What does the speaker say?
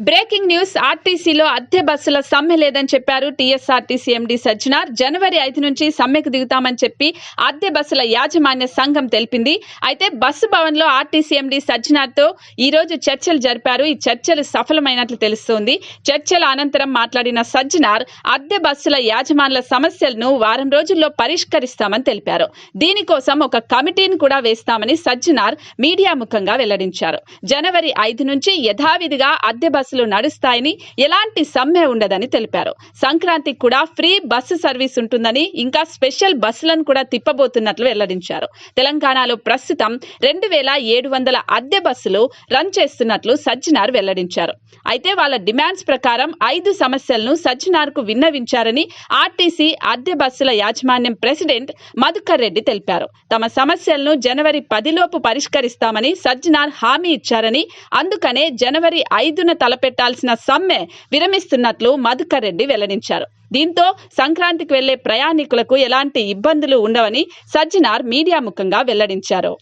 Breaking news. ఆర్టీసీలో అద్దె బస్సుల సమ్మె లేదని చెప్పారు టీఎస్ఆర్టీసీ ఎండీ సజ్జనార్. జనవరి 5 నుంచి సమ్మెకు దిగుతామని చెప్పి అద్దె బస్సుల యాజమాన్య సంఘం తెలిపింది. అయితే బస్సు భవన్ లో ఆర్టీసీ ఎండీ సజ్జనార్ తో ఈ రోజు చర్చలు జరిపారు. ఈ చర్చలు సఫలమైనట్లు తెలుస్తోంది. చర్చల అనంతరం మాట్లాడిన సజ్జనార్ అద్దె బస్సుల యాజమాన్ల సమస్యలను వారం రోజుల్లో పరిష్కరిస్తామని తెలిపారు. దీనికోసం ఒక కమిటీని కూడా వేస్తామని సజ్జనార్ మీడియా ముఖంగా వెల్లడించారు. జనవరి 5 నుంచి యథావిధిగా అద్దె బస్సులు నడుస్తాయని, ఎలాంటి సమ్మె ఉండదని తెలిపారు. సంక్రాంతికి కూడా ఫ్రీ బస్సు సర్వీస్ ఉంటుందని, ఇంకా స్పెషల్ బస్సులను కూడా తిప్పబోతున్నట్లు వెల్లడించారు. తెలంగాణలో ప్రస్తుతం 2700 అద్దె బస్సులు రన్ చేస్తున్నట్లు సజ్జనార్ వెల్లడించారు. అయితే వాళ్ళ డిమాండ్స్ ప్రకారం 5 సమస్యలను సజ్జనార్ కు విన్నవించారని ఆర్టీసీ అద్దె బస్సుల యాజమాన్యం ప్రెసిడెంట్ మధుకర్ రెడ్డి తెలిపారు. తమ సమస్యలను జనవరి 10 లోపు పరిష్కరిస్తామని సజ్జనార్ హామీ ఇచ్చారని, అందుకనే జనవరి 5న తలపెట్టాల్సిన సమ్మె విరమిస్తున్నట్లు మధుకర్ రెడ్డి వెల్లడించారు. దీంతో సంక్రాంతికి వెళ్లే ప్రయాణికులకు ఎలాంటి ఇబ్బందులు ఉండవని సజ్జనార్ మీడియా ముఖంగా వెల్లడించారు.